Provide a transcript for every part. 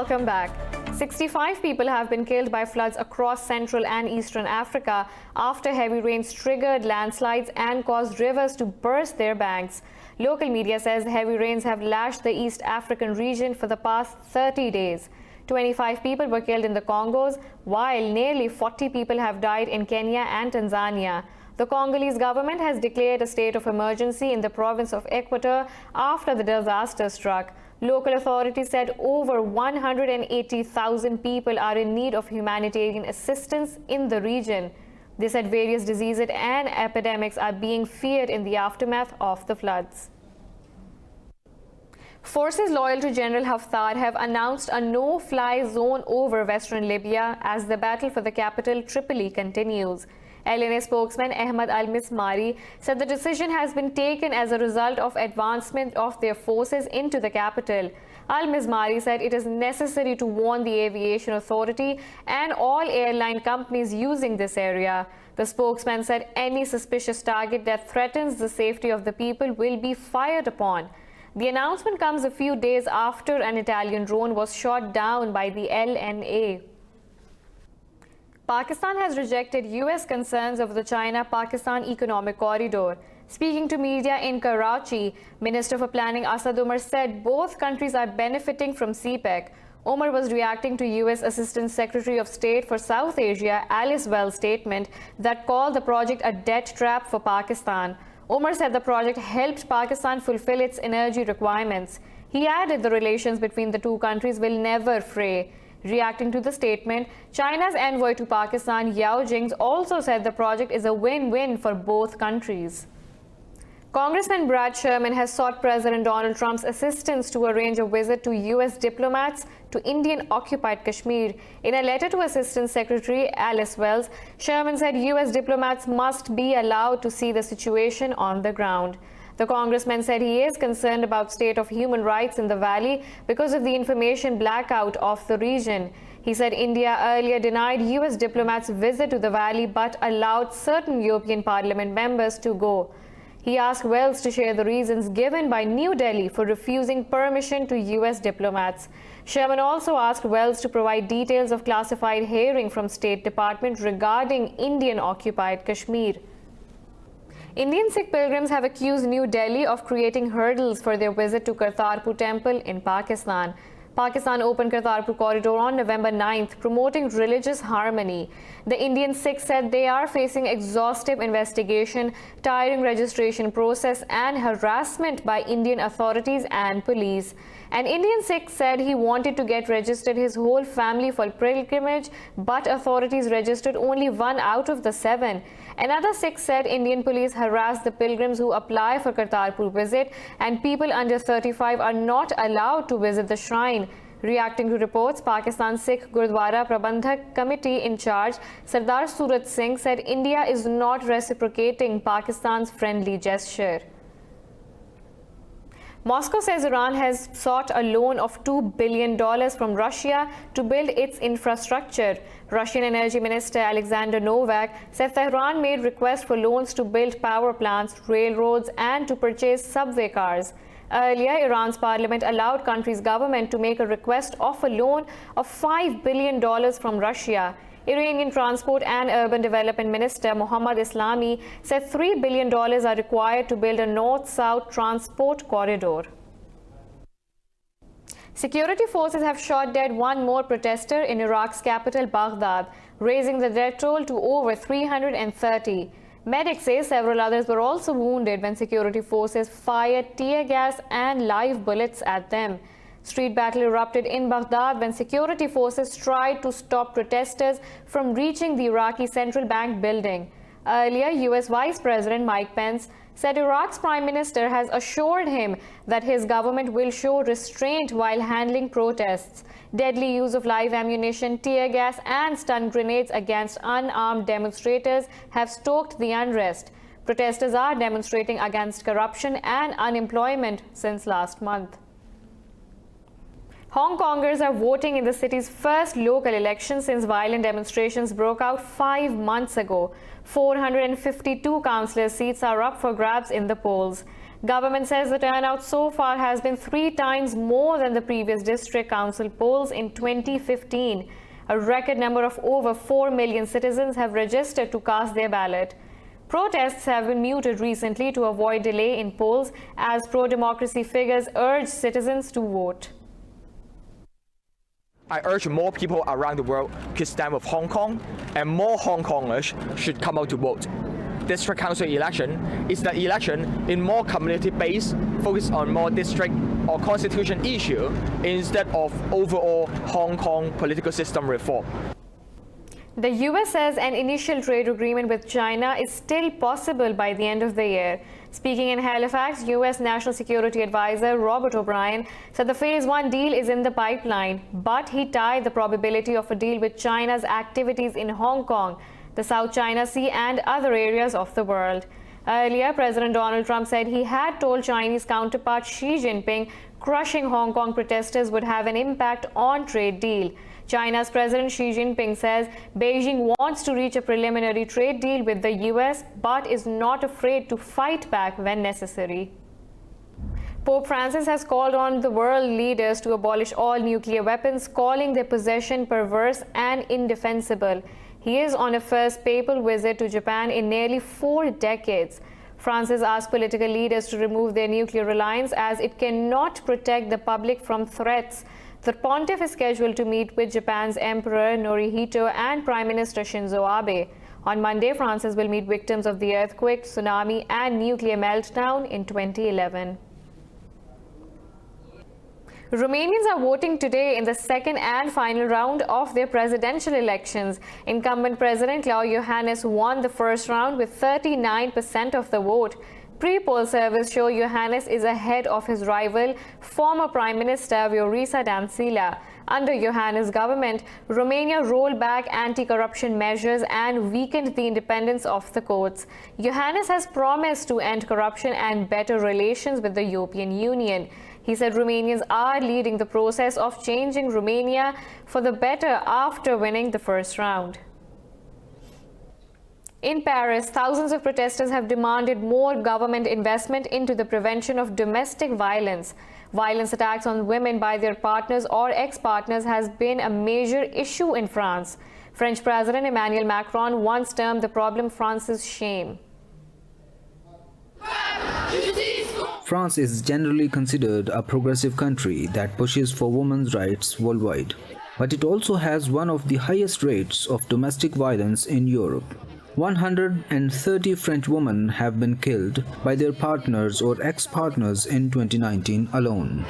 Welcome back. 65 people have been killed by floods across Central and Eastern Africa after heavy rains triggered landslides and caused rivers to burst their banks. Local media says heavy rains have lashed the East African region for the past 30 days. 25 people were killed in the Congos, while nearly 40 people have died in Kenya and Tanzania. The Congolese government has declared a state of emergency in the province of Equator after the disaster struck. Local authorities said over 180,000 people are in need of humanitarian assistance in the region. They said various diseases and epidemics are being feared in the aftermath of the floods. Forces loyal to General Haftar have announced a no-fly zone over western Libya as the battle for the capital Tripoli continues. LNA spokesman Ahmad al-Mismari said the decision has been taken as a result of advancement of their forces into the capital. Al-Mismari said it is necessary to warn the aviation authority and all airline companies using this area. The spokesman said any suspicious target that threatens the safety of the people will be fired upon. The announcement comes a few days after an Italian drone was shot down by the LNA. Pakistan has rejected U.S. concerns over the China-Pakistan economic corridor. Speaking to media in Karachi, Minister for Planning Asad Umar said both countries are benefiting from CPEC. Umar was reacting to U.S. Assistant Secretary of State for South Asia Alice Wells' statement that called the project a debt trap for Pakistan. Umar said the project helped Pakistan fulfill its energy requirements. He added the relations between the two countries will never fray. Reacting to the statement, China's envoy to Pakistan, Yao Jing, also said the project is a win-win for both countries. Congressman Brad Sherman has sought President Donald Trump's assistance to arrange a visit to U.S. diplomats to Indian-occupied Kashmir. In a letter to Assistant Secretary Alice Wells, Sherman said U.S. diplomats must be allowed to see the situation on the ground. The congressman said he is concerned about state of human rights in the valley because of the information blackout of the region. He said India earlier denied U.S. diplomats visit to the valley but allowed certain European Parliament members to go. He asked Wells to share the reasons given by New Delhi for refusing permission to U.S. diplomats. Sherman also asked Wells to provide details of classified hearing from State Department regarding Indian-occupied Kashmir. Indian Sikh pilgrims have accused New Delhi of creating hurdles for their visit to Kartarpur Temple in Pakistan. Pakistan opened Kartarpur corridor on November 9th, promoting religious harmony. The Indian Sikhs said they are facing exhaustive investigation, tiring registration process and harassment by Indian authorities and police. An Indian Sikh said he wanted to get registered his whole family for pilgrimage, but authorities registered only 1 out of the 7. Another Sikh said Indian police harassed the pilgrims who apply for Kartarpur visit and people under 35 are not allowed to visit the shrine. Reacting to reports, Pakistan Sikh Gurdwara Prabandhak Committee in charge, Sardar Surat Singh, said India is not reciprocating Pakistan's friendly gesture. Moscow says Iran has sought a loan of $2 billion from Russia to build its infrastructure. Russian Energy Minister Alexander Novak said Tehran made requests for loans to build power plants, railroads, and to purchase subway cars. Earlier, Iran's parliament allowed country's government to make a request of a loan of $5 billion from Russia. Iranian Transport and Urban Development Minister Mohammad Islami said $3 billion are required to build a north-south transport corridor. Security forces have shot dead one more protester in Iraq's capital, Baghdad, raising the death toll to over 330. Medics say several others were also wounded when security forces fired tear gas and live bullets at them. Street battle erupted in Baghdad when security forces tried to stop protesters from reaching the Iraqi Central Bank building. Earlier, U.S. Vice President Mike Pence said Iraq's Prime Minister has assured him that his government will show restraint while handling protests. Deadly use of live ammunition, tear gas, and stun grenades against unarmed demonstrators have stoked the unrest. Protesters are demonstrating against corruption and unemployment since last month. Hong Kongers are voting in the city's first local election since violent demonstrations broke out 5 months ago. 452 councillor seats are up for grabs in the polls. Government says the turnout so far has been 3 times more than the previous district council polls in 2015. A record number of over 4 million citizens have registered to cast their ballot. Protests have been muted recently to avoid delay in polls as pro-democracy figures urge citizens to vote. I urge more people around the world to stand with Hong Kong, and more Hong Kongers should come out to vote. District council election is the election in more community-based, focused on more district or constitution issue instead of overall Hong Kong political system reform. The US says an initial trade agreement with China is still possible by the end of the year. Speaking in Halifax, US National Security Advisor Robert O'Brien said the Phase 1 deal is in the pipeline, but he tied the probability of a deal with China's activities in Hong Kong, the South China Sea and other areas of the world. Earlier, President Donald Trump said he had told Chinese counterpart Xi Jinping crushing Hong Kong protesters would have an impact on trade deal. China's President Xi Jinping says Beijing wants to reach a preliminary trade deal with the US, but is not afraid to fight back when necessary. Pope Francis has called on the world leaders to abolish all nuclear weapons, calling their possession perverse and indefensible. He is on a first papal visit to Japan in nearly 4 decades. Francis asked political leaders to remove their nuclear reliance as it cannot protect the public from threats. The pontiff is scheduled to meet with Japan's Emperor Norihito and Prime Minister Shinzo Abe. On Monday, Francis will meet victims of the earthquake, tsunami and nuclear meltdown in 2011. Romanians are voting today in the second and final round of their presidential elections. Incumbent President Claudiu Iohannis won the first round with 39% of the vote. Pre-poll surveys show Iohannis is ahead of his rival, former Prime Minister Viorica Dancila. Under Iohannis' government, Romania rolled back anti-corruption measures and weakened the independence of the courts. Iohannis has promised to end corruption and better relations with the European Union. He said Romanians are leading the process of changing Romania for the better after winning the first round. In Paris, thousands of protesters have demanded more government investment into the prevention of domestic violence. Violence attacks on women by their partners or ex-partners has been a major issue in France. French President Emmanuel Macron once termed the problem France's shame. France is generally considered a progressive country that pushes for women's rights worldwide. But it also has one of the highest rates of domestic violence in Europe. 130 French women have been killed by their partners or ex-partners in 2019 alone.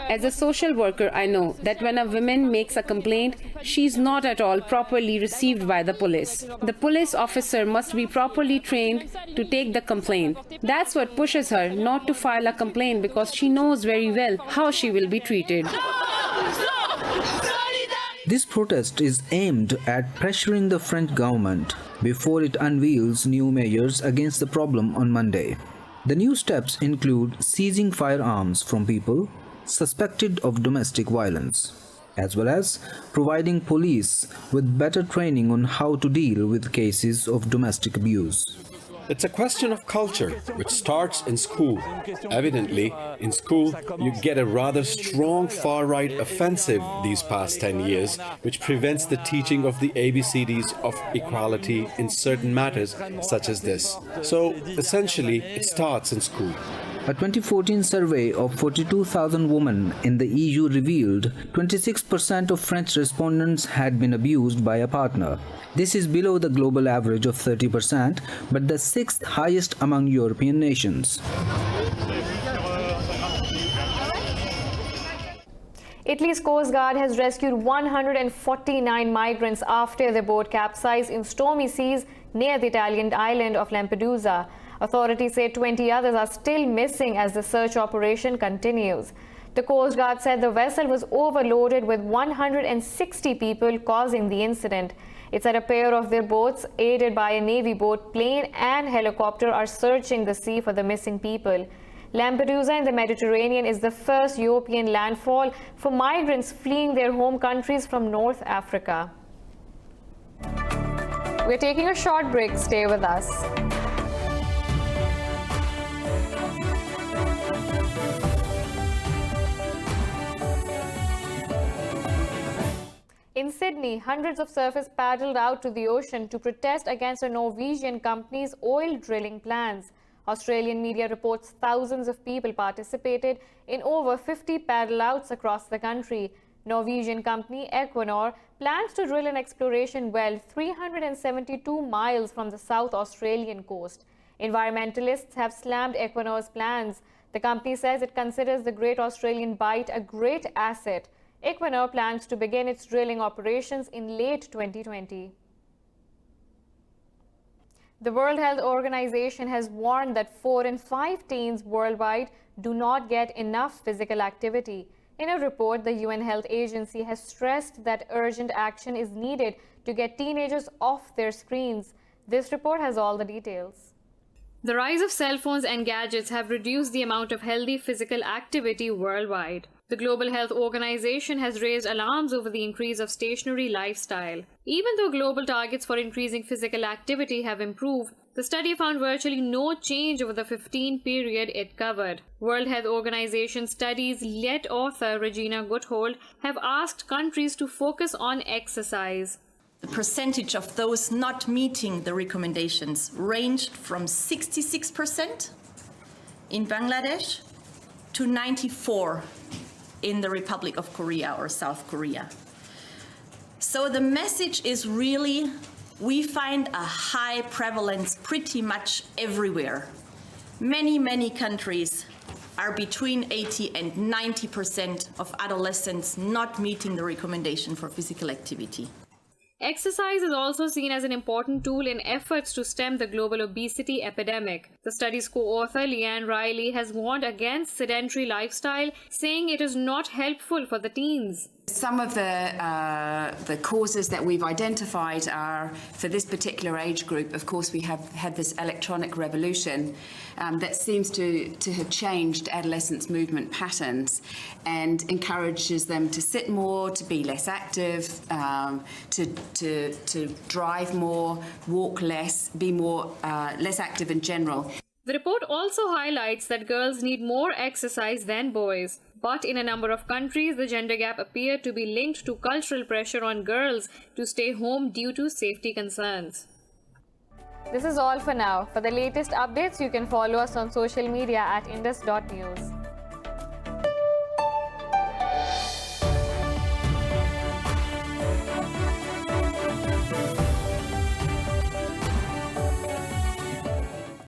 As a social worker, I know that when a woman makes a complaint, she's not at all properly received by the police. The police officer must be properly trained to take the complaint. That's what pushes her not to file a complaint, because she knows very well how she will be treated. This protest is aimed at pressuring the French government before it unveils new measures against the problem on Monday. The new steps include seizing firearms from people suspected of domestic violence, as well as providing police with better training on how to deal with cases of domestic abuse. It's a question of culture, which starts in school. Evidently, in school, you get a rather strong far-right offensive these past 10 years, which prevents the teaching of the ABCDs of equality in certain matters such as this. So, essentially, it starts in school. A 2014 survey of 42,000 women in the EU revealed 26% of French respondents had been abused by a partner. This is below the global average of 30%, but the sixth highest among European nations. Italy's Coast Guard has rescued 149 migrants after their boat capsized in stormy seas near the Italian island of Lampedusa. Authorities say 20 others are still missing as the search operation continues. The Coast Guard said the vessel was overloaded with 160 people, causing the incident. It said a pair of their boats, aided by a Navy boat, plane and helicopter, are searching the sea for the missing people. Lampedusa in the Mediterranean is the first European landfall for migrants fleeing their home countries from North Africa. We're taking a short break. Stay with us. In Sydney, hundreds of surfers paddled out to the ocean to protest against a Norwegian company's oil drilling plans. Australian media reports thousands of people participated in over 50 paddle-outs across the country. Norwegian company Equinor plans to drill an exploration well 372 miles from the South Australian coast. Environmentalists have slammed Equinor's plans. The company says it considers the Great Australian Bight a great asset. Equinor plans to begin its drilling operations in late 2020. The World Health Organization has warned that 4 in 5 teens worldwide do not get enough physical activity. In a report, the UN Health Agency has stressed that urgent action is needed to get teenagers off their screens. This report has all the details. The rise of cell phones and gadgets have reduced the amount of healthy physical activity worldwide. The Global Health Organization has raised alarms over the increase of stationary lifestyle. Even though global targets for increasing physical activity have improved, the study found virtually no change over the 15 period it covered. World Health Organization studies lead author Regina Goodhold have asked countries to focus on exercise. The percentage of those not meeting the recommendations ranged from 66% in Bangladesh to 94% in the Republic of Korea or South Korea. So the message is really, we find a high prevalence pretty much everywhere. Many countries are between 80 and 90% of adolescents not meeting the recommendation for physical activity. Exercise is also seen as an important tool in efforts to stem the global obesity epidemic. The study's co-author, Leanne Riley, has warned against sedentary lifestyle, saying it is not helpful for the teens. Some of the causes that we've identified are, for this particular age group, of course, we have had this electronic revolution that seems to have changed adolescents' movement patterns and encourages them to sit more, to be less active, to drive more, walk less, be more less active in general. The report also highlights that girls need more exercise than boys. But in a number of countries, the gender gap appeared to be linked to cultural pressure on girls to stay home due to safety concerns. This is all for now. For the latest updates, you can follow us on social media at indus.news.